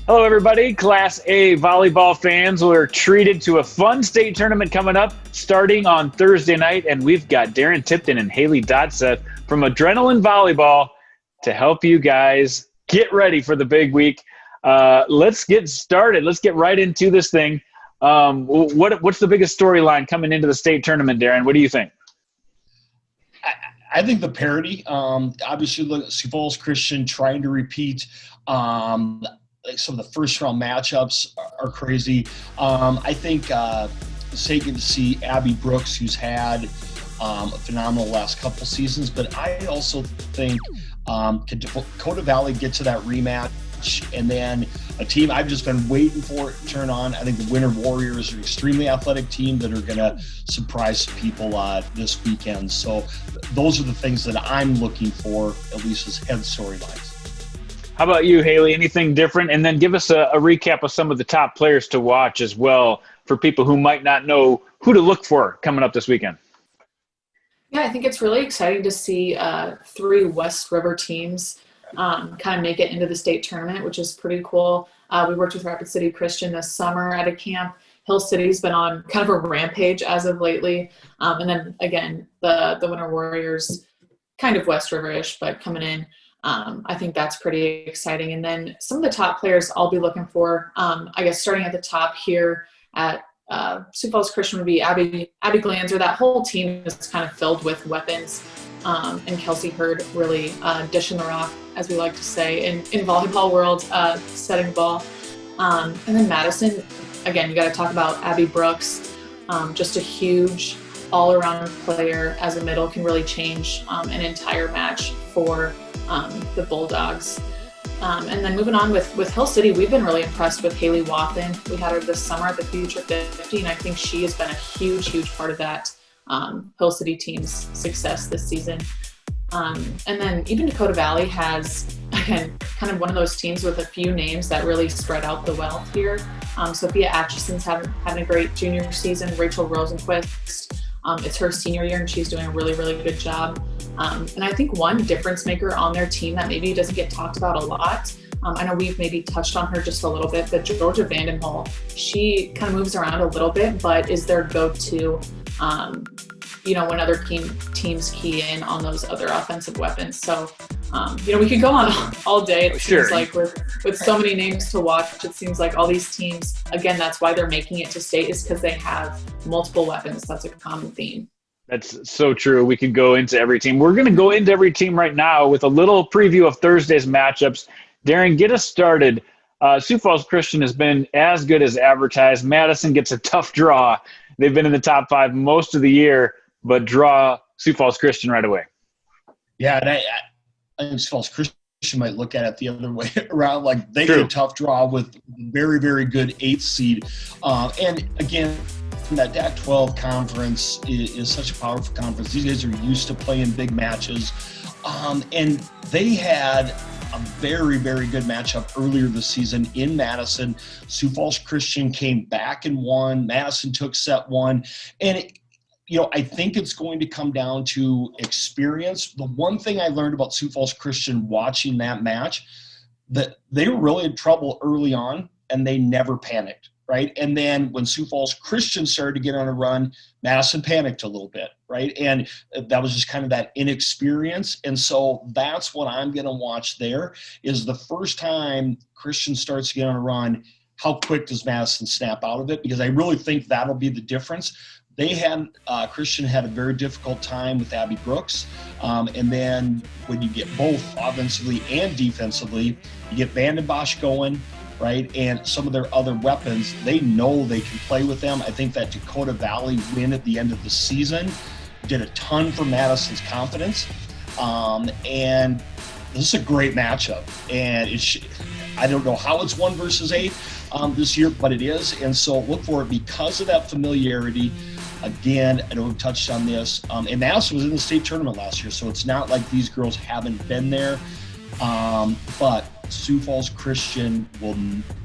Hello, everybody. Class A volleyball fans. We're treated to a fun state tournament coming up starting on Thursday night, and we've got Darren Tipton and Haley Dodseth from Adrenaline Volleyball to help you guys get ready for the big week. Let's get started. Let's get right into this thing. What's the biggest storyline coming into the state tournament, Darren? What do you think? I think the parity. Obviously, Sioux Falls Christian trying to repeat some of the first-round matchups are crazy. I think it's taken to see Abby Brooks, who's had a phenomenal last couple seasons, but I also think can Dakota Valley get to that rematch? And then a team I've just been waiting for it to turn on. I think the Winter Warriors are an extremely athletic team that are going to surprise people this weekend. So those are the things that I'm looking for, at least as head storylines. How about you, Haley? Anything different? And then give us a recap of some of the top players to watch as well for people who might not know who to look for coming up this weekend. Yeah, I think it's really exciting to see 3 West River teams kind of make it into the state tournament, which is pretty cool. We worked with Rapid City Christian this summer at a camp. Hill City's been on kind of a rampage as of lately. And then, again, the Winter Warriors, kind of West River-ish, but coming in. I think that's pretty exciting. And then some of the top players I'll be looking for, I guess starting at the top here at Sioux Falls Christian would be Abby Glanzer. That whole team is kind of filled with weapons. And Kelsey Hurd really dishing the rock, as we like to say, in volleyball world, setting the ball. And then Madison, again, you got to talk about Abby Brooks, just a huge all-around player as a middle, can really change an entire match for the Bulldogs. And then moving on with Hill City, we've been really impressed with Haley Wathen. We had her this summer at the Future 50, and I think she has been a huge part of that Hill City team's success this season. And then even Dakota Valley has, again, kind of one of those teams with a few names that really spread out the wealth here. Sophia Atchison's having a great junior season. Rachel Rosenquist, it's her senior year, and she's doing a really good job. And I think one difference maker on their team that maybe doesn't get talked about a lot, I know we've maybe touched on her just a little bit, but Georgia Vandenhall, she kind of moves around a little bit, but is their go-to, when other teams key in on those other offensive weapons. So, we could go on all day. It seems like with so many names to watch, it seems like all these teams, again, that's why they're making it to state, is because they have multiple weapons. That's a common theme. That's so true. We could go into every team. We're going to go into every team right now with a little preview of Thursday's matchups. Darren, get us started. Sioux Falls Christian has been as good as advertised. Madison gets a tough draw. They've been in the top 5 most of the year, but draw Sioux Falls Christian right away. Yeah, and I think Sioux Falls Christian might look at it the other way around. Like, they get a tough draw with very good 8th seed. And again, that DAC-12 conference is such a powerful conference. These guys are used to playing big matches. And they had a very good matchup earlier this season in Madison. Sioux Falls Christian came back and won. Madison took set 1. And I think it's going to come down to experience. The one thing I learned about Sioux Falls Christian watching that match, that they were really in trouble early on, and they never panicked, right? And then when Sioux Falls Christian started to get on a run, Madison panicked a little bit, right? And that was just kind of that inexperience. And so that's what I'm going to watch there, is the first time Christian starts to get on a run, how quick does Madison snap out of it? Because I really think that'll be the difference. Christian had a very difficult time with Abby Brooks. And then when you get both offensively and defensively, you get Vandenbosch going, right? And some of their other weapons, they know they can play with them. I think that Dakota Valley win at the end of the season did a ton for Madison's confidence. And this is a great matchup. And I don't know how it's 1 versus 8 this year, but it is. And so look for it because of that familiarity. Again, I know we've touched on this. And Madison was in the state tournament last year, so it's not like these girls haven't been there. But Sioux Falls Christian will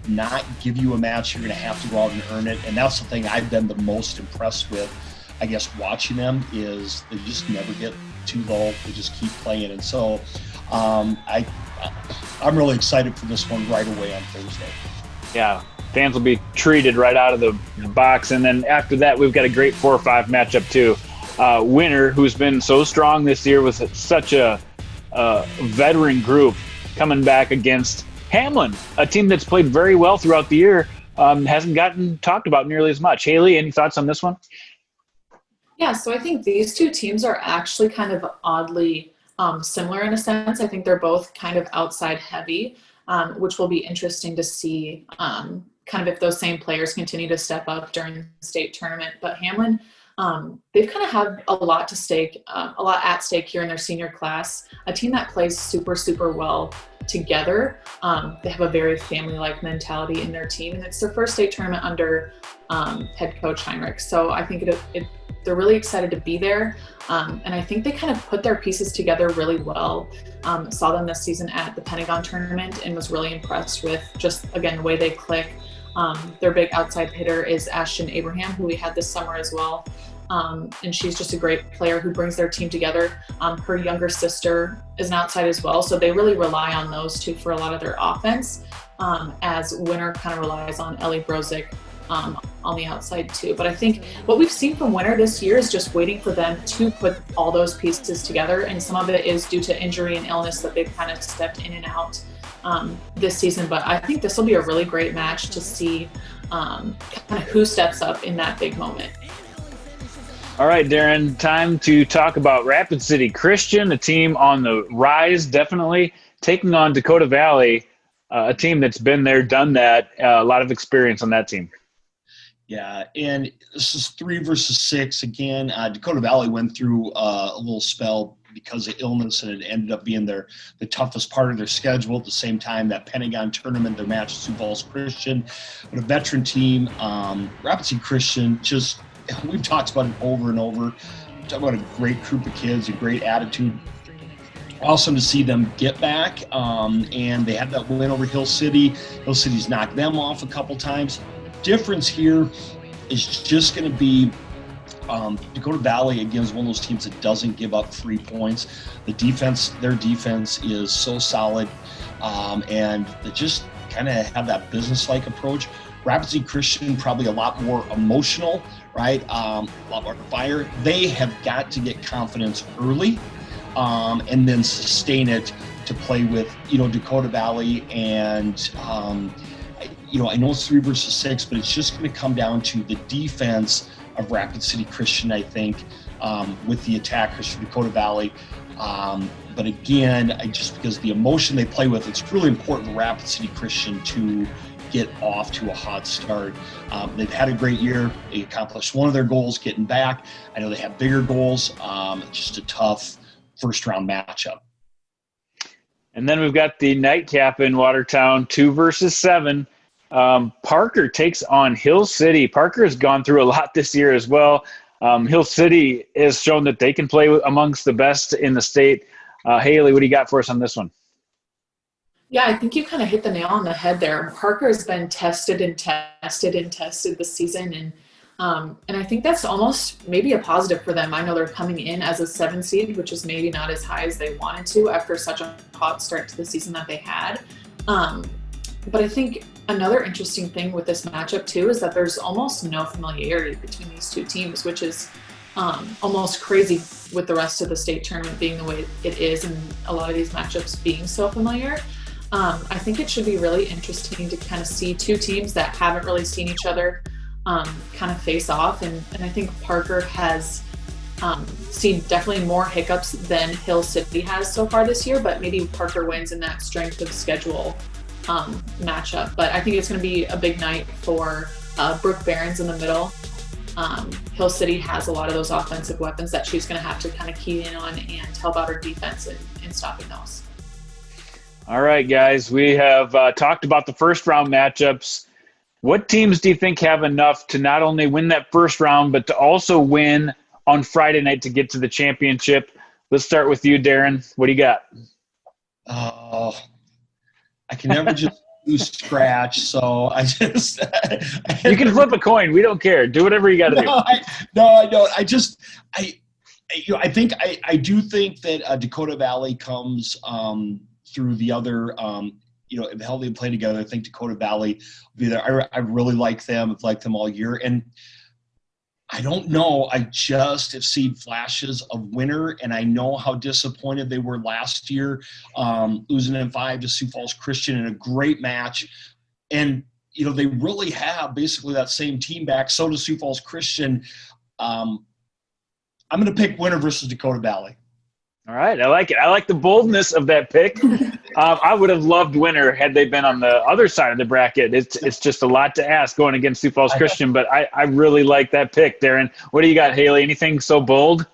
not give you a match. You're going to have to go out and earn it. And that's the thing I've been the most impressed with, I guess, watching them, is they just never get too low. They just keep playing. And so I I'm really excited for this one right away on Thursday. Yeah, fans will be treated right out of the box. And then after that, we've got a great 4-5 matchup too. Winter, who's been so strong this year with such a veteran group, coming back against Hamlin, a team that's played very well throughout the year, hasn't gotten talked about nearly as much. Haley, any thoughts on this one? Yeah, so I think these two teams are actually kind of oddly similar in a sense. I think they're both kind of outside heavy, which will be interesting to see kind of if those same players continue to step up during the state tournament. But Hamlin, they've kind of had a lot at stake here in their senior class, a team that plays super, super well together. They have a very family-like mentality in their team, and it's their first state tournament under head coach Heinrich. So I think they're really excited to be there. And I think they kind of put their pieces together really well. Saw them this season at the Pentagon tournament and was really impressed with just, again, the way they click. Their big outside hitter is Ashton Abraham, who we had this summer as well. And she's just a great player who brings their team together. Her younger sister is an outside as well. So they really rely on those two for a lot of their offense, as Winter kind of relies on Ellie Brozick on the outside too. But I think what we've seen from Winter this year is just waiting for them to put all those pieces together. And some of it is due to injury and illness that they've kind of stepped in and out this season. But I think this will be a really great match to see kind of who steps up in that big moment. All right, Darren, time to talk about Rapid City Christian, a team on the rise, definitely, taking on Dakota Valley, a team that's been there, done that, a lot of experience on that team. Yeah, and this is 3 versus 6 again. Dakota Valley went through a little spell because of illness, and it ended up being the toughest part of their schedule. At the same time, that Pentagon tournament, their match Sioux Falls Christian, but a veteran team. Rapid City Christian, just we've talked about it over and over. Talk about a great group of kids, a great attitude. Awesome to see them get back, and they had that win over Hill City. Hill City's knocked them off a couple times. Difference here is just going to be Dakota Valley, again, is one of those teams that doesn't give up free points. Their defense is so solid, and they just kind of have that business-like approach. Rapid City Christian, probably a lot more emotional, right? A lot more fire. They have got to get confidence early, and then sustain it to play with, Dakota Valley. And, I know it's 3 versus 6, but it's just going to come down to the defense of Rapid City Christian, I think, with the attackers from Dakota Valley. But again, just because the emotion they play with, it's really important for Rapid City Christian to get off to a hot start. They've had a great year. They accomplished one of their goals, getting back. I know they have bigger goals. Just a tough first-round matchup. And then we've got the nightcap in Watertown, 2 versus 7. Parker takes on Hill City. Parker has gone through a lot this year as well. Hill City has shown that they can play amongst the best in the state. Haley, what do you got for us on this one? Yeah, I think you kind of hit the nail on the head there. Parker has been tested this season, and I think that's almost maybe a positive for them. I know they're coming in as a 7 seed, which is maybe not as high as they wanted to after such a hot start to the season that they had. But I think another interesting thing with this matchup too is that there's almost no familiarity between these two teams, which is almost crazy with the rest of the state tournament being the way it is and a lot of these matchups being so familiar. I think it should be really interesting to kind of see two teams that haven't really seen each other kind of face off. And I think Parker has seen definitely more hiccups than Hill City has so far this year, but maybe Parker wins in that strength of schedule matchup. But I think it's going to be a big night for Brooke Barons in the middle. Hill City has a lot of those offensive weapons that she's going to have to kind of key in on and help out her defense in stopping those. All right, guys, we have talked about the first round matchups. What teams do you think have enough to not only win that first round, but to also win on Friday night to get to the championship? Let's start with you, Darren. What do you got? Oh, I can never just do scratch, so I just you can flip a coin. We don't care. Do whatever you got to do. I don't. I do think that Dakota Valley comes through the other, how they play together. I think Dakota Valley will be there. I really like them. I've liked them all year. And I don't know. I just have seen flashes of winter, and I know how disappointed they were last year, losing in 5 to Sioux Falls Christian in a great match. And, they really have basically that same team back. So does Sioux Falls Christian. I'm going to pick winter versus Dakota Valley. All right. I like it. I like the boldness of that pick. I would have loved winter had they been on the other side of the bracket. It's just a lot to ask going against Sioux Falls Christian, but I really like that pick, Darren. What do you got, Haley? Anything so bold?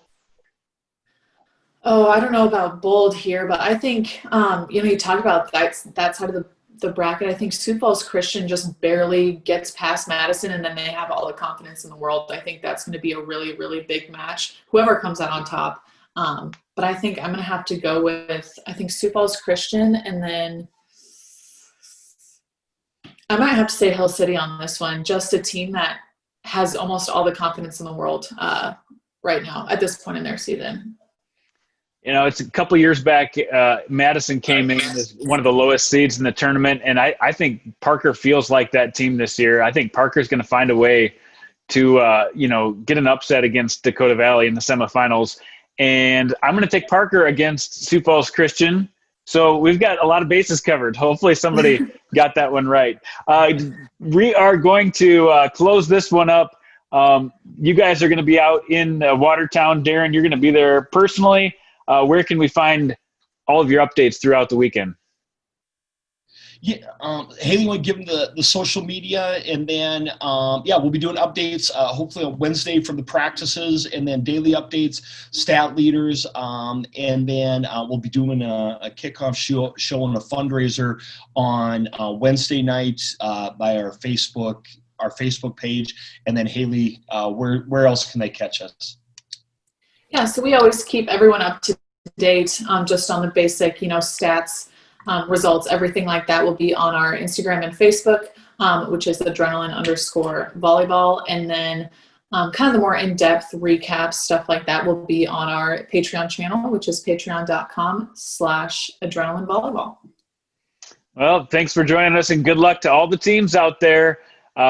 Oh, I don't know about bold here, but I think, you talk about that side of the bracket. I think Sioux Falls Christian just barely gets past Madison, and then they have all the confidence in the world. I think that's going to be a really, really big match, whoever comes out on top. But I think I'm going to have to go with, Sioux Falls Christian, and then I might have to say Hill City on this one, just a team that has almost all the confidence in the world right now at this point in their season. It's a couple years back, Madison came in as one of the lowest seeds in the tournament, and I think Parker feels like that team this year. I think Parker's going to find a way to, get an upset against Dakota Valley in the semifinals. And I'm going to take Parker against Sioux Falls Christian. So we've got a lot of bases covered. Hopefully somebody got that one right. We are going to close this one up. You guys are going to be out in Watertown. Darren, you're going to be there personally. Where can we find all of your updates throughout the weekend? Yeah, Haley would give them the social media, and then we'll be doing updates hopefully on Wednesday from the practices, and then daily updates, stat leaders, and then we'll be doing a kickoff show and a fundraiser on Wednesday night by our Facebook page. And then Haley, where else can they catch us? Yeah, so we always keep everyone up to date just on the basic, stats. Results, everything like that will be on our Instagram and Facebook, which is adrenaline_volleyball. And then kind of the more in-depth recaps, stuff like that will be on our Patreon channel, which is patreon.com/adrenaline-volleyball. Well, thanks for joining us, and good luck to all the teams out there.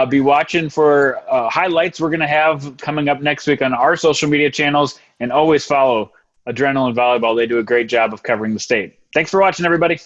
Be watching for highlights we're going to have coming up next week on our social media channels, and always follow Adrenaline Volleyball. They do a great job of covering the state. Thanks for watching, everybody.